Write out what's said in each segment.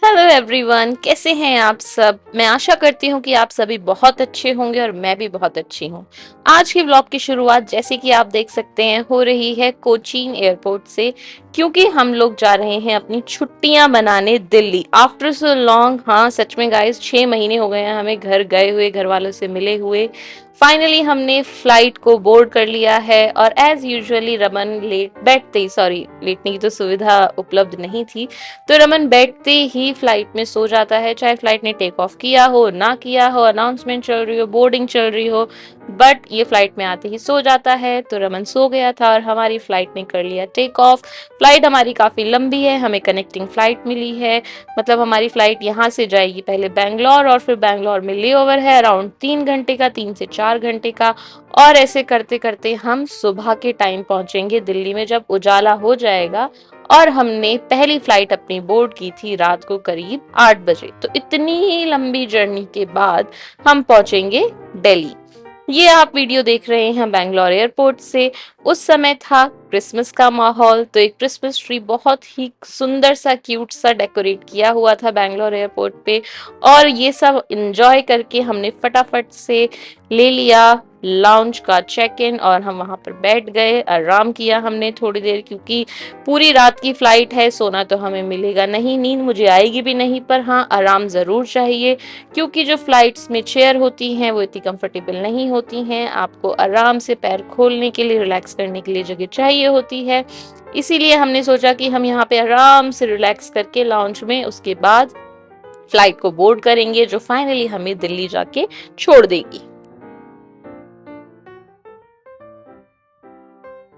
Hello everyone, कैसे हैं आप सब। मैं आशा करती हूँ कि आप सभी बहुत अच्छे होंगे और मैं भी बहुत अच्छी हूँ। आज के व्लॉग की शुरुआत जैसे कि आप देख सकते हैं हो रही है कोचीन एयरपोर्ट से, क्योंकि हम लोग जा रहे हैं अपनी छुट्टियां मनाने दिल्ली आफ्टर सो लॉन्ग। हाँ सच में गाइस, 6 महीने हो गए हैं हमें घर गए हुए, घर वालों से मिले हुए। फाइनली हमने फ्लाइट को बोर्ड कर लिया है और एज यूजुअली रमन लेट बैठते ही, सॉरी लेटने की तो सुविधा उपलब्ध नहीं थी, तो रमन बैठते ही फ्लाइट में सो जाता है। चाहे फ्लाइट ने टेक ऑफ किया हो ना किया हो, अनाउंसमेंट चल रही हो, बोर्डिंग चल रही हो, बट ये फ्लाइट में आते ही सो जाता है। तो रमन सो गया था और हमारी फ्लाइट ने कर लिया टेक ऑफ। फ्लाइट हमारी काफी लंबी है, हमें कनेक्टिंग फ्लाइट मिली है। मतलब हमारी फ्लाइट यहाँ से जाएगी पहले बैंगलोर और फिर बैंगलोर में ले ओवर है अराउंड 3 घंटे का, 3 से 4 घंटे का। और ऐसे करते करते हम सुबह के टाइम पहुंचेंगे दिल्ली में, जब उजाला हो जाएगा। और हमने पहली फ्लाइट अपनी बोर्ड की थी रात को करीब 8 बजे। तो इतनी ही लंबी जर्नी के बाद हम पहुंचेंगे दिल्ली। ये आप वीडियो देख रहे हैं बैंगलोर एयरपोर्ट से। उस समय था क्रिसमस का माहौल, तो एक क्रिसमस ट्री बहुत ही सुंदर सा क्यूट सा डेकोरेट किया हुआ था बैंगलोर एयरपोर्ट पे। और ये सब एंजॉय करके हमने फटाफट से ले लिया लाउंज का चेक इन और हम वहां पर बैठ गए। आराम किया हमने थोड़ी देर, क्योंकि पूरी रात की फ्लाइट है, सोना तो हमें मिलेगा नहीं, नींद मुझे आएगी भी नहीं, पर हाँ आराम जरूर चाहिए। क्योंकि जो फ्लाइट्स में चेयर होती हैं वो इतनी कंफर्टेबल नहीं होती हैं, आपको आराम से पैर खोलने के लिए, रिलैक्स करने के लिए जगह चाहिए होती है। इसीलिए हमने सोचा कि हम यहाँ पे आराम से रिलैक्स करके लाउंज में उसके बाद फ्लाइट को बोर्ड करेंगे, जो फाइनली हमें दिल्ली जाके छोड़ देगी।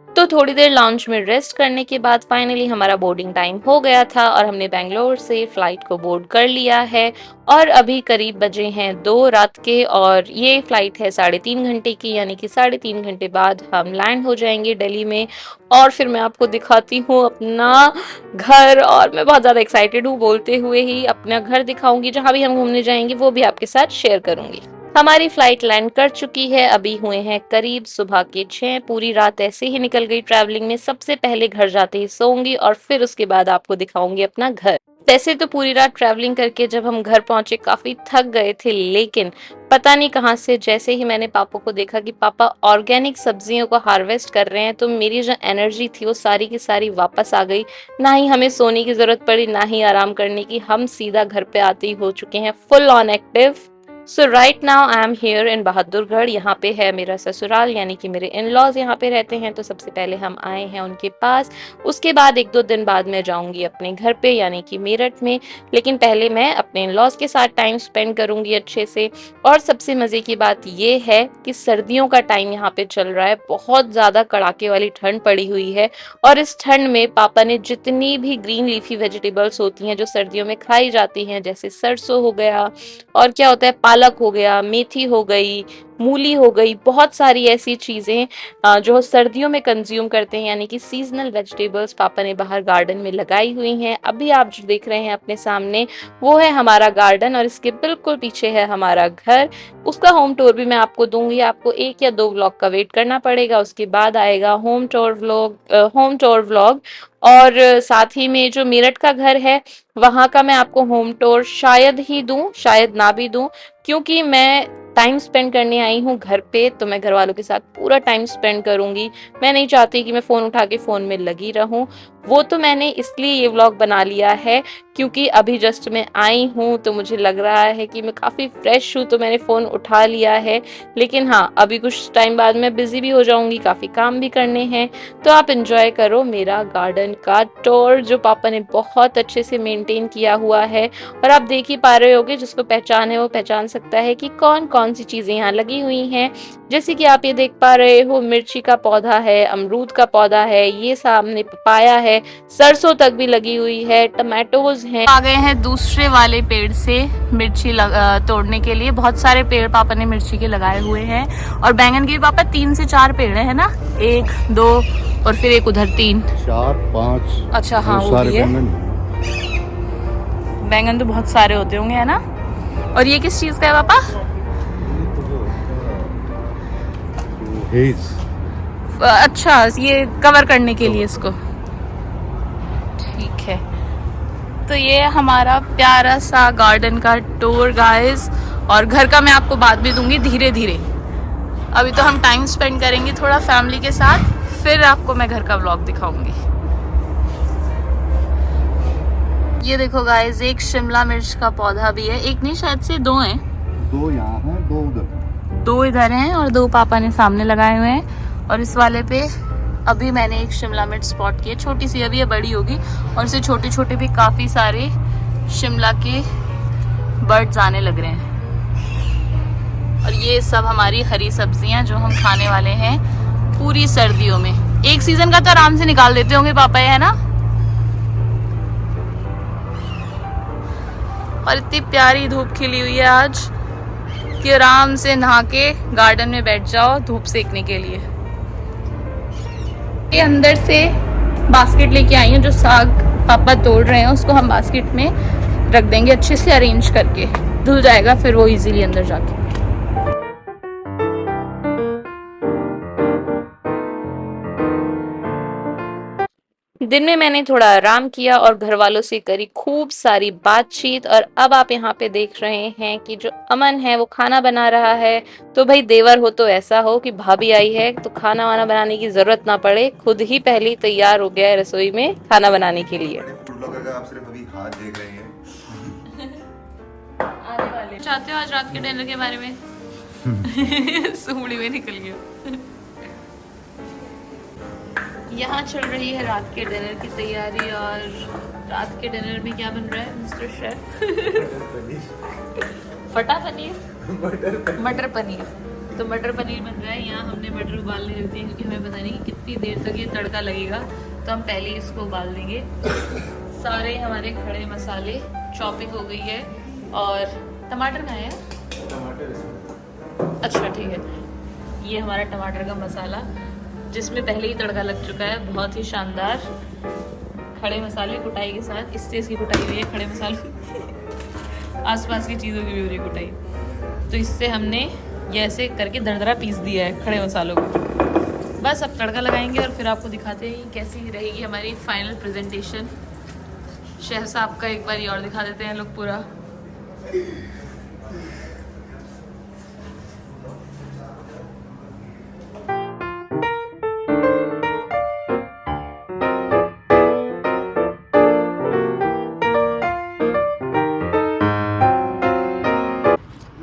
तो थोड़ी देर लाउंज में रेस्ट करने के बाद फाइनली हमारा बोर्डिंग टाइम हो गया था और हमने बैंगलोर से फ्लाइट को बोर्ड कर लिया है। और अभी करीब बजे हैं 2 रात के और ये फ्लाइट है 3.5 घंटे की, यानी कि 3.5 घंटे बाद हम लैंड हो जाएंगे दिल्ली में। और फिर मैं आपको दिखाती हूँ अपना घर, और मैं बहुत ज्यादा एक्साइटेड हूँ, बोलते हुए ही अपना घर दिखाऊंगी। जहाँ भी हम घूमने जाएंगे वो भी आपके साथ शेयर करूंगी। हमारी फ्लाइट लैंड कर चुकी है, अभी हुए हैं करीब सुबह के 6। पूरी रात ऐसे ही निकल गई ट्रैवलिंग में। सबसे पहले घर जाते ही सोऊंगी और फिर उसके बाद आपको दिखाऊंगी अपना घर। वैसे तो पूरी रात ट्रैवलिंग करके जब हम घर पहुंचे काफी थक गए थे, लेकिन पता नहीं कहाँ से जैसे ही मैंने पापा को देखा कि पापा ऑर्गेनिक सब्जियों को हार्वेस्ट कर रहे हैं, तो मेरी जो एनर्जी थी वो सारी की सारी वापस आ गई। ना ही हमें सोने की जरूरत पड़ी, ना ही आराम करने की। हम सीधा घर पे आते ही हो चुके हैं full on active. So right now I am here in Bahadurgarh. यहाँ पे है मेरा ससुराल, यानी कि मेरे इन लॉज यहाँ पे रहते हैं। तो सबसे पहले हम आए हैं उनके पास, उसके बाद 1-2 दिन बाद मैं जाऊंगी अपने घर पे, यानी कि मेरठ में। लेकिन पहले मैं अपने इन लॉज के साथ टाइम स्पेंड करूंगी अच्छे से। और सबसे मजे की बात ये है कि सर्दियों का टाइम यहाँ पे चल रहा है, बहुत ज्यादा कड़ाके वाली ठंड पड़ी हुई है। और इस ठंड में पापा ने जितनी भी ग्रीन लीफी वेजिटेबल्स होती हैं जो सर्दियों में खाई जाती हैं, जैसे सरसों हो गया, और क्या होता है, पालक हो गया, मेथी हो गई, मूली हो गई, बहुत सारी ऐसी चीजें जो सर्दियों में कंज्यूम करते हैं, यानी कि सीजनल वेजिटेबल्स पापा ने बाहर गार्डन में लगाई हुई हैं। अभी आप जो देख रहे हैं अपने सामने वो है हमारा गार्डन और इसके बिल्कुल पीछे है हमारा घर। उसका होम टूर भी मैं आपको दूंगी। आपको 1 या 2 व्लॉग का वेट करना पड़ेगा, उसके बाद आएगा होम टूर व्लॉग। और साथ ही में जो मेरठ का घर है वहां का मैं आपको होम टूर शायद ही दूं, शायद ना भी दूं, क्योंकि मैं टाइम स्पेंड करने आई हूँ घर पे, तो मैं घर वालों के साथ पूरा टाइम स्पेंड करूंगी। मैं नहीं चाहती कि मैं फोन उठा के फोन में लगी रहूं। वो तो मैंने इसलिए ये व्लॉग बना लिया है क्योंकि अभी जस्ट मैं आई हूँ, तो मुझे लग रहा है कि मैं काफी फ्रेश हूँ, तो मैंने फोन उठा लिया है। लेकिन हाँ, अभी कुछ टाइम बाद मैं बिजी भी हो जाऊंगी, काफी काम भी करने हैं। तो आप एंजॉय करो मेरा गार्डन का टूर, जो पापा ने बहुत अच्छे से मेंटेन किया हुआ है। और आप देख ही पा रहे होगे, जिसको पहचान है वो पहचान सकता है कि कौन कौन सी चीजें यहाँ लगी हुई हैं। जैसे कि आप ये देख पा रहे हो, मिर्ची का पौधा है, अमरूद का पौधा है, ये सामने पपाया है, सरसों तक भी लगी हुई है, टमाटोज हैं। आ गए हैं दूसरे वाले पेड़ से मिर्ची तोड़ने के लिए। बहुत सारे पेड़ पापा ने मिर्ची के लगाए हुए हैं। और बैंगन के भी पापा 3 से 4 पेड़ है ना, 1 2 और फिर एक उधर 3 4 5। अच्छा हाँ, वो भी है। बैंगन तो बहुत सारे होते होंगे, है ना। और ये किस चीज का है पापा? अच्छा, ये कवर करने के लिए इसको, ठीक है। तो ये हमारा प्यारा सा गार्डन का टूर गाइस, और घर का मैं आपको बात भी दूंगी धीरे धीरे। अभी तो हम टाइम स्पेंड करेंगे थोड़ा फैमिली के साथ, फिर आपको मैं घर का व्लॉग दिखाऊंगी। ये देखो गाइस, एक शिमला मिर्च का पौधा भी है, एक नहीं शायद से दो हैं, दो यहाँ हैं, दो उधर, दो इधर हैं और दो पापा ने सामने लगाए हुए हैं। और इस वाले पे अभी मैंने एक शिमला मिर्च स्पॉट की है, छोटी सी, अभी ये बड़ी होगी। और इसे छोटे छोटे भी काफ़ी सारे शिमला के बर्ड्स आने लग रहे हैं। और ये सब हमारी हरी सब्जियां जो हम खाने वाले हैं पूरी सर्दियों में। एक सीजन का तो आराम से निकाल देते होंगे पापा, ये है ना। और इतनी प्यारी धूप खिली हुई है आज कि आराम से नहा के गार्डन में बैठ जाओ धूप सेकने के लिए। ये अंदर से बास्केट लेके आई हूँ, जो साग पापा तोड़ रहे हैं उसको हम बास्केट में रख देंगे अच्छे से अरेंज करके, धुल जाएगा फिर वो इजीली अंदर जाके। दिन में मैंने थोड़ा आराम किया और घर वालों से करी खूब सारी बातचीत। और अब आप यहाँ पे देख रहे हैं कि जो अमन है वो खाना बना रहा है। तो भाई देवर हो तो ऐसा हो कि भाभी आई है तो खाना वाना बनाने की जरूरत ना पड़े, खुद ही पहले तैयार हो गया है रसोई में खाना बनाने के लिए। आप सिर्फ अभी हाथ देख रहे हैं। आने वाले चाहते हो आज रात के डिनर के बारे में? सुमड़ी में निकल गया। यहाँ चल रही है रात के डिनर की तैयारी। और रात के डिनर में क्या बन रहा है मिस्टर शेफ? फटा पनीर, मटर पनीर। तो मटर पनीर बन रहा है। यहाँ हमने मटर उबालने रख दिए क्योंकि हमें पता नहीं कि कितनी देर तक ये तड़का लगेगा, तो हम पहले इसको उबाल देंगे। सारे हमारे खड़े मसाले चॉपिंग हो गई है। और टमाटर कहाँ है? अच्छा ठीक है, ये हमारा टमाटर का मसाला जिसमें पहले ही तड़का लग चुका है, बहुत ही शानदार। खड़े मसाले कुटाई के साथ, इससे इसकी कुटाई हुई है खड़े मसालों आसपास की चीज़ों की भी हो रही कुटाई। तो इससे हमने ये ऐसे करके दरदरा पीस दिया है खड़े मसालों को। बस अब तड़का लगाएंगे और फिर आपको दिखाते हैं कैसी रहेगी हमारी फाइनल प्रेजेंटेशन। शेफ साहब का एक बार और दिखा देते हैं लोग पूरा।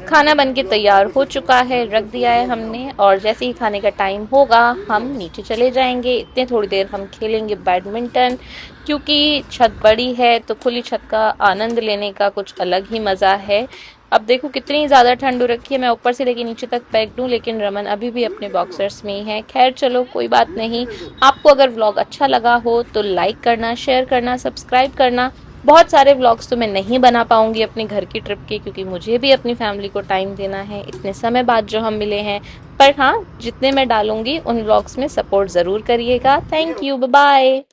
खाना बनके तैयार हो चुका है, रख दिया है हमने। और जैसे ही खाने का टाइम होगा हम नीचे चले जाएंगे। इतने थोड़ी देर हम खेलेंगे बैडमिंटन, क्योंकि छत बड़ी है तो खुली छत का आनंद लेने का कुछ अलग ही मज़ा है। अब देखो कितनी ज़्यादा ठंड हो रखी है, मैं ऊपर से लेके नीचे तक पैक दूँ लेकिन रमन अभी भी अपने बॉक्सर्स में ही है। खैर चलो कोई बात नहीं। आपको अगर व्लॉग अच्छा लगा हो तो लाइक करना, शेयर करना, सब्सक्राइब करना। बहुत सारे व्लॉग्स तो मैं नहीं बना पाऊंगी अपने घर की ट्रिप के, क्योंकि मुझे भी अपनी फैमिली को टाइम देना है इतने समय बाद जो हम मिले हैं। पर हाँ, जितने मैं डालूंगी उन व्लॉग्स में सपोर्ट ज़रूर करिएगा। Thank you, bye bye.